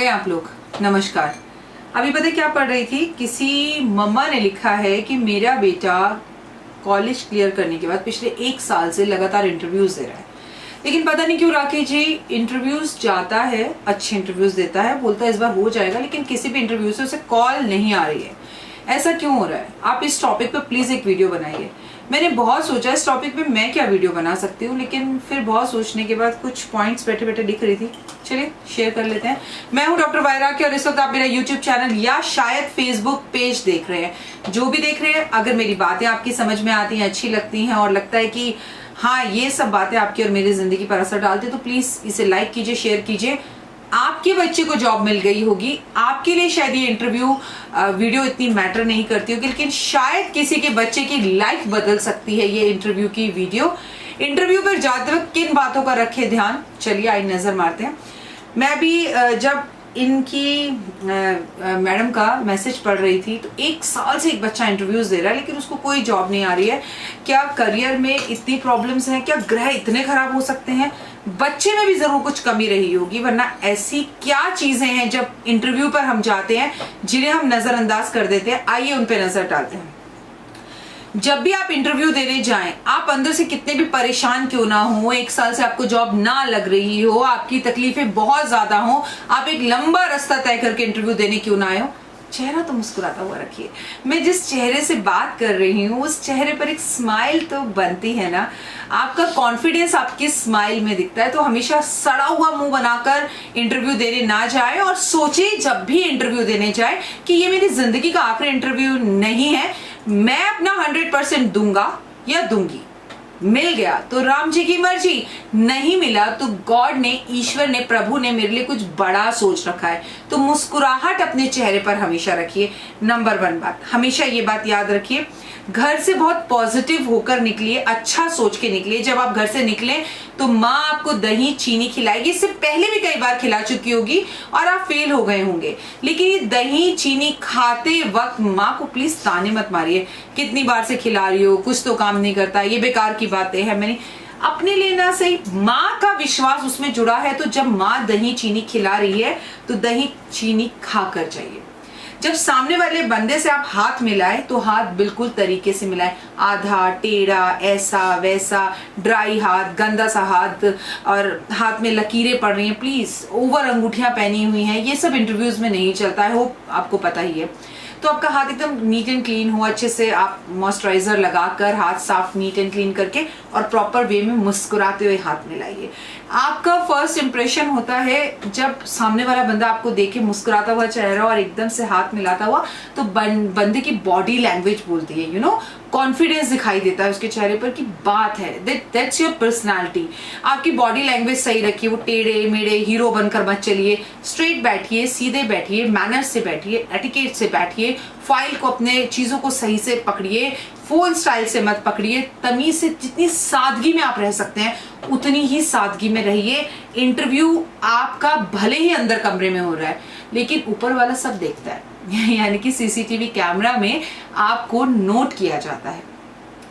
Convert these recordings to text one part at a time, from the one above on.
गए आप लोग। नमस्कार। अभी पता क्या पढ़ रही थी, किसी मम्मा ने लिखा है कि मेरा बेटा कॉलेज क्लियर करने के बाद पिछले 1 साल से लगातार इंटरव्यूज दे रहा है, लेकिन पता नहीं क्यों राकेश जी इंटरव्यूज जाता है, अच्छे इंटरव्यूज देता है, बोलता है इस बार हो जाएगा, लेकिन किसी भी इंटरव्यू से उसे कॉल नहीं आ रही है। ऐसा क्यों हो रहा है? आप इस टॉपिक पे प्लीज एक वीडियो बनाइए। मैंने बहुत सोचा इस टॉपिक पे मैं क्या वीडियो बना सकती हूँ, लेकिन फिर बहुत सोचने के बाद कुछ पॉइंट्स बैठे बैठे लिख रही थी, चलिए शेयर कर लेते हैं। मैं हूँ डॉक्टर वैराग्य और इस वक्त आप मेरा यूट्यूब चैनल या शायद फेसबुक पेज देख रहे हैं। जो भी देख रहे हैं, अगर मेरी बातें आपकी समझ में आती हैं, अच्छी लगती हैं और लगता है कि हाँ ये सब बातें आपकी और मेरी जिंदगी पर असर डालती है, तो प्लीज इसे लाइक कीजिए, शेयर कीजिए। आपके बच्चे को जॉब मिल गई होगी, आपके लिए शायद ये इंटरव्यू वीडियो इतनी मैटर नहीं करती होगी, लेकिन शायद किसी के बच्चे की लाइफ बदल सकती है ये इंटरव्यू की वीडियो। इंटरव्यू पर जाते वक्त किन बातों का रखे ध्यान, चलिए आई नजर मारते हैं। मैं भी जब इनकी मैडम का मैसेज पढ़ रही थी, तो 1 साल से एक बच्चा इंटरव्यूज दे रहा है लेकिन उसको कोई जॉब नहीं आ रही है। क्या करियर में इतनी प्रॉब्लम्स हैं? क्या ग्रह इतने खराब हो सकते हैं? बच्चे में भी जरूर कुछ कमी रही होगी, वरना ऐसी क्या चीजें हैं जब इंटरव्यू पर हम जाते हैं जिन्हें हम नजरअंदाज कर देते हैं। आइए उन पे नजर डालते हैं। जब भी आप इंटरव्यू देने जाएं, आप अंदर से कितने भी परेशान क्यों ना हो, 1 साल से आपको जॉब ना लग रही हो, आपकी तकलीफें बहुत ज्यादा हो, आप एक लंबा रास्ता तय करके इंटरव्यू देने क्यों ना आए हो, चेहरा तो मुस्कुराता हुआ रखिए। मैं जिस चेहरे से बात कर रही हूँ उस चेहरे पर एक स्माइल तो बनती है ना। आपका कॉन्फिडेंस आपकी स्माइल में दिखता है। तो हमेशा सड़ा हुआ मुंह बनाकर इंटरव्यू देने ना जाए और सोचे जब भी इंटरव्यू देने जाए कि ये मेरी जिंदगी का आखिरी इंटरव्यू नहीं है, मैं अपना 100% दूंगा या दूंगी। मिल गया तो राम जी की मर्जी, नहीं मिला तो गॉड ने, ईश्वर ने, प्रभु ने मेरे लिए कुछ बड़ा सोच रखा है। तो मुस्कुराहट अपने चेहरे पर हमेशा रखिए। नंबर 1 बात, हमेशा ये बात याद रखिए, घर से बहुत पॉजिटिव होकर निकलिए, अच्छा सोच के निकलिए। जब आप घर से निकले तो माँ आपको दही चीनी खिलाएगी, इससे पहले भी कई बार खिला चुकी होगी और आप फेल हो गए होंगे, लेकिन ये दही चीनी खाते वक्त माँ को प्लीज ताने मत मारिए, कितनी बार से खिला रही हो, कुछ तो काम नहीं करता, ये बेकार की बातें हैं। मैंने अपने लिए ना सही, माँ का विश्वास उसमें जुड़ा है, तो जब माँ दही चीनी खिला रही है तो दही चीनी खा कर जाइए। जब सामने वाले बंदे से आप हाथ मिलाए तो हाथ बिल्कुल तरीके से मिलाए, आधा टेढ़ा, ऐसा वैसा, ड्राई हाथ, गंदा सा हाथ, और हाथ में लकीरें पड़ रही हैं, प्लीज ओवर अंगूठियां पहनी हुई हैं, ये सब इंटरव्यूज में नहीं चलता है, होप आपको पता ही है। तो आपका हाथ एकदम नीट एंड क्लीन हो, अच्छे से आप मॉइस्चराइजर लगाकर हाथ साफ नीट एंड क्लीन करके और प्रॉपर वे में मुस्कुराते हुए हाथ मिलाइए। आपका फर्स्ट इंप्रेशन होता है जब सामने वाला बंदा आपको देखे मुस्कुराता हुआ चेहरा और एकदम से हाथ मिलाता हुआ, तो बंदे की बॉडी लैंग्वेज बोलती है, कॉन्फिडेंस दिखाई देता है उसके चेहरे पर कि बात है, दैट्स योर पर्सनालिटी। आपकी बॉडी लैंग्वेज सही रखिए, वो टेढ़े मेढ़े हीरो बनकर मत चलिए, स्ट्रेट बैठिए, सीधे बैठिए, मैनर्स से बैठिए, एटिकेट से बैठिए, फाइल को, अपने चीजों को सही से पकड़िए, फोन स्टाइल से मत पकड़िए, तमीज से, जितनी सादगी में आप रह सकते हैं उतनी ही सादगी में रहिए। इंटरव्यू आपका भले ही अंदर कमरे में हो रहा है, लेकिन ऊपर वाला सब देखता है, यानी कि सीसीटीवी कैमरा में आपको नोट किया जाता है।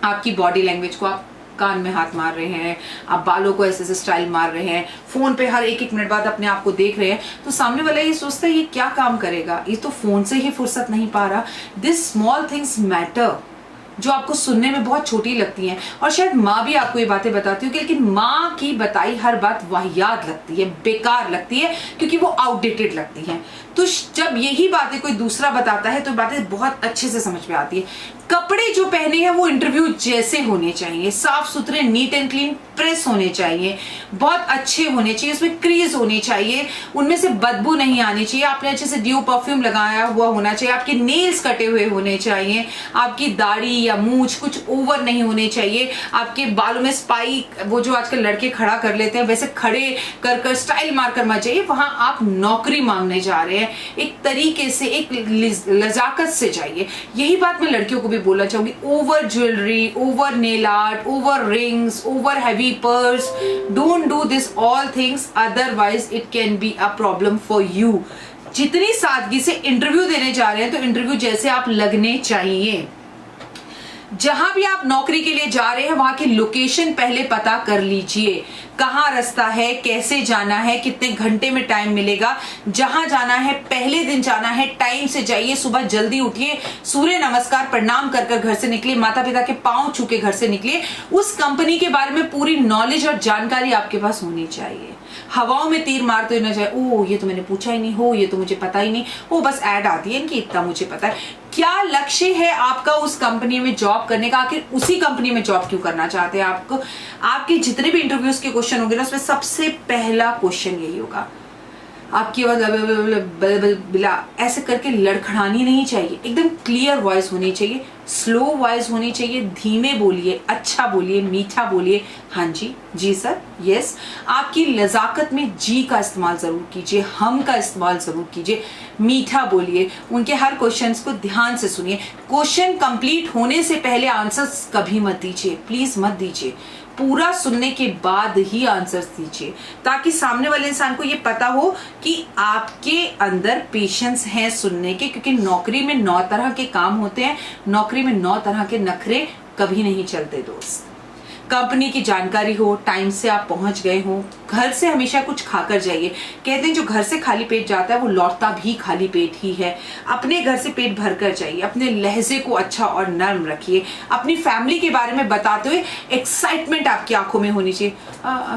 आपकी बॉडी लैंग्वेज को, आप कान में हाथ मार रहे हैं, आप बालों को ऐसे ऐसे स्टाइल मार रहे हैं, फोन पे हर 1-1 मिनट बाद अपने आप को देख रहे हैं, तो सामने वाला ये सोचता है ये क्या काम करेगा, ये तो फोन से ही फुर्सत नहीं पा रहा। दिस स्मॉल थिंग्स मैटर, जो आपको सुनने में बहुत छोटी लगती हैं, और शायद माँ भी आपको ये बातें बताती होगी, लेकिन माँ की बताई हर बात वाहियात लगती है, बेकार लगती है, क्योंकि वो आउटडेटेड लगती हैं। तो जब यही बातें कोई दूसरा बताता है तो बातें बहुत अच्छे से समझ में आती है। कपड़े जो पहने हैं वो इंटरव्यू जैसे होने चाहिए, साफ सुथरे, नीट एंड क्लीन प्रेस होने चाहिए, बहुत अच्छे होने चाहिए, उसमें क्रीज होनी चाहिए, उनमें से बदबू नहीं आनी चाहिए, आपने अच्छे से ड्यू परफ्यूम लगाया हुआ होना चाहिए, आपके नेल्स कटे हुए होने चाहिए, आपकी दाढ़ी या मूंछ कुछ ओवर नहीं होने चाहिए, आपके बालों में स्पाइक, वो जो आजकल लड़के खड़ा कर लेते हैं वैसे खड़े कर कर स्टाइल मारकर मत जाइए। वहां आप नौकरी मांगने जा रहे हैं, एक तरीके से, एक लजाकत से जाइए। यही बात मैं लड़कियों को भी बोलना चाहूंगी, over jewellery, over nail art, over rings, over heavy purse, don't do this all things, otherwise it can be a problem for you. जितनी सादगी से इंटरव्यू देने जा रहे हैं तो इंटरव्यू जैसे आप लगने चाहिए। जहां भी आप नौकरी के लिए जा रहे हैं वहां की लोकेशन पहले पता कर लीजिए, कहाँ रास्ता है, कैसे जाना है, कितने घंटे में टाइम मिलेगा। जहां जाना है पहले दिन जाना है, टाइम से जाइए, सुबह जल्दी उठिए, सूर्य नमस्कार प्रणाम कर घर से निकलिए, माता पिता के पांव छू के घर से निकलिए। उस कंपनी के बारे में पूरी नॉलेज और जानकारी आपके पास होनी चाहिए। हवाओं में तीर मारते हुए न जाए, ओ ये तो मैंने पूछा ही नहीं, हो ये तो मुझे पता ही नहीं, ओ बस ऐड आती है इनकी, इतना मुझे पता है। क्या लक्ष्य है आपका उस कंपनी में जॉब करने का? आखिर उसी कंपनी में जॉब क्यों करना चाहते हैं? आपको आपके जितने भी इंटरव्यूज के क्वेश्चन होंगे ना, उसमें सबसे पहला क्वेश्चन यही होगा, आपकी आवाज बिला ऐसे करके लड़खड़ानी नहीं चाहिए, एकदम क्लियर वॉइस होनी चाहिए, स्लो वॉइस होनी चाहिए, धीमे बोलिए, अच्छा बोलिए, मीठा बोलिए, हाँ जी, जी सर, यस। आपकी लजाकत में जी का इस्तेमाल जरूर कीजिए, हम का इस्तेमाल जरूर कीजिए, मीठा बोलिए, उनके हर क्वेश्चंस को ध्यान से सुनिए। क्वेश्चन कंप्लीट होने से पहले आंसर्स कभी मत दीजिए, प्लीज मत दीजिए, पूरा सुनने के बाद ही आंसर्स दीजिए, ताकि सामने वाले इंसान को ये पता हो कि आपके अंदर पेशेंस है सुनने के। क्योंकि नौकरी में 9 तरह के काम होते हैं, नौकरी में 9 तरह के नखरे कभी नहीं चलते दोस्त। कंपनी की जानकारी हो, टाइम से आप पहुंच गए हो, घर से हमेशा कुछ खाकर जाइए। कहते हैं जो घर से खाली पेट जाता है वो लौटता भी खाली पेट ही है। अपने घर से पेट भर कर जाइए, अपने लहजे को अच्छा और नर्म रखिए, अपनी फैमिली के बारे में बताते हुए एक्साइटमेंट आपकी आंखों में होनी चाहिए।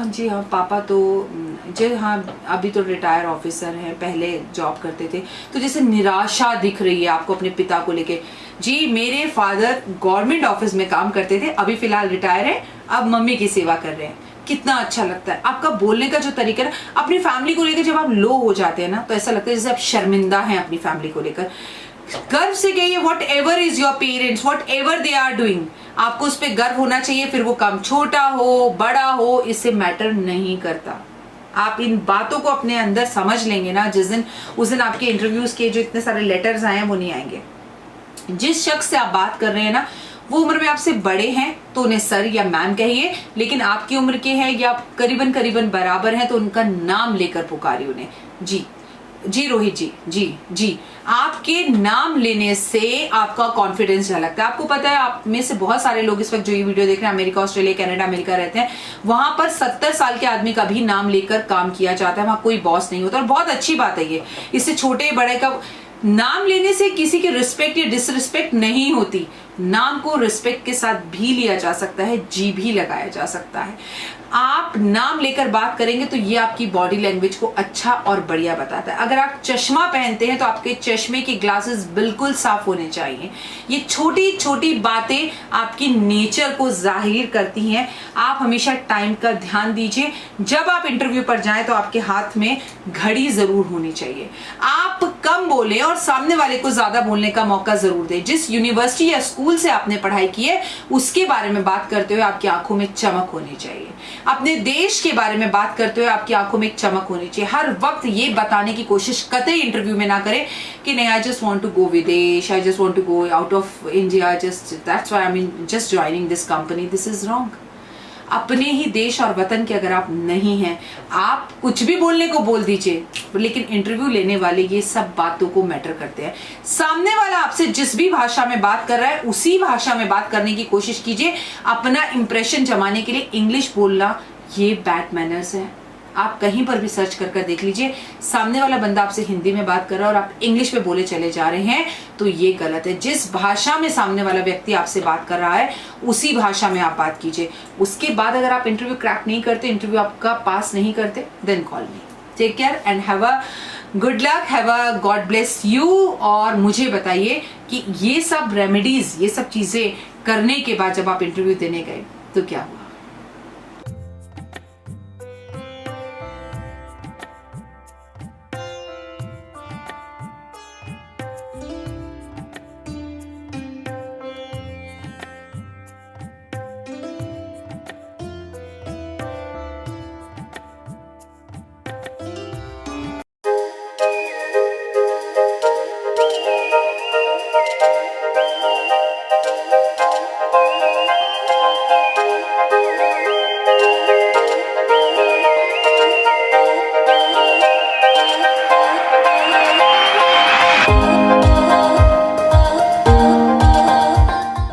जी हाँ पापा तो जी हाँ अभी तो रिटायर ऑफिसर हैं, पहले जॉब करते थे। तो जैसे निराशा दिख रही है आपको अपने पिता को लेके, जी मेरे फादर गवर्नमेंट ऑफिस में काम करते थे, अभी फिलहाल रिटायर है, अब मम्मी की सेवा कर रहे हैं। कितना अच्छा लगता है आपका बोलने का जो तरीका है अपनी फैमिली को लेकर। जब आप लो हो जाते हैं ना तो ऐसा लगता है जैसे आप शर्मिंदा हैं अपनी फैमिली को लेकर। गर्व से कहिए whatever is your parents, whatever they are doing, आपको उस पर गर्व होना चाहिए। फिर वो काम छोटा हो बड़ा हो इससे मैटर नहीं करता। आप इन बातों को अपने अंदर समझ लेंगे ना, उस दिन आपके इंटरव्यूज के जो इतने सारे लेटर्स आए हैं वो नहीं आएंगे। जिस शख्स से आप बात कर रहे हैं ना वो उम्र में आपसे बड़े हैं तो उन्हें सर या मैम कहिए, लेकिन आपकी उम्र के हैं या करीबन करीबन बराबर हैं तो उनका नाम लेकर पुकारिए उन्हें। जी जी रोहित जी, जी जी। आपके नाम लेने से आपका कॉन्फिडेंस झलकता है। आपको पता है आप में से बहुत सारे लोग इस वक्त जो ये वीडियो देख रहे हैं अमेरिका, ऑस्ट्रेलिया, कनाडा, अमेरिका रहते हैं, वहां पर 70 साल के आदमी का भी नाम लेकर काम किया जाता है, वहां कोई बॉस नहीं होता। और बहुत अच्छी बात है ये, इससे छोटे बड़े का नाम लेने से किसी की रिस्पेक्ट या डिसरिस्पेक्ट नहीं होती। नाम को रिस्पेक्ट के साथ भी लिया जा सकता है, जी भी लगाया जा सकता है। आप नाम लेकर बात करेंगे तो ये आपकी बॉडी लैंग्वेज को अच्छा और बढ़िया बताता है। अगर आप चश्मा पहनते हैं तो आपके चश्मे की ग्लासेस बिल्कुल साफ होने चाहिए। ये छोटी छोटी बातें आपकी नेचर को जाहिर करती हैं। आप हमेशा टाइम का ध्यान दीजिए। जब आप इंटरव्यू पर जाएं तो आपके हाथ में घड़ी जरूर होनी चाहिए। आप कम बोले और सामने वाले को ज्यादा बोलने का मौका जरूर दें। जिस यूनिवर्सिटी या स्कूल से आपने पढ़ाई की है उसके बारे में बात करते हुए आपकी आंखों में चमक होनी चाहिए। अपने देश के बारे में बात करते हुए आपकी आंखों में एक चमक होनी चाहिए। हर वक्त ये बताने की कोशिश कतई इंटरव्यू में ना करें कि नहीं I just want to go विदेश, I just want to go out of India, just that's why I mean just joining this company. This is wrong. अपने ही देश और वतन के अगर आप नहीं हैं, आप कुछ भी बोलने को बोल दीजिए, लेकिन इंटरव्यू लेने वाले ये सब बातों को मैटर करते हैं। सामने वाला आपसे जिस भी भाषा में बात कर रहा है उसी भाषा में बात करने की कोशिश कीजिए। अपना इंप्रेशन जमाने के लिए इंग्लिश बोलना ये बैड मैनर्स है। आप कहीं पर भी सर्च कर देख लीजिए, सामने वाला बंदा आपसे हिंदी में बात कर रहा है और आप इंग्लिश में बोले चले जा रहे हैं तो ये गलत है। जिस भाषा में सामने वाला व्यक्ति आपसे बात कर रहा है उसी भाषा में आप बात कीजिए। उसके बाद अगर आप इंटरव्यू क्रैक नहीं करते, इंटरव्यू आपका पास नहीं करते, then call me. Take care and have a good luck, have a God bless you. और मुझे बताइए कि ये सब रेमेडीज, ये सब चीजें करने के बाद जब आप इंटरव्यू देने गए तो क्या हुआ।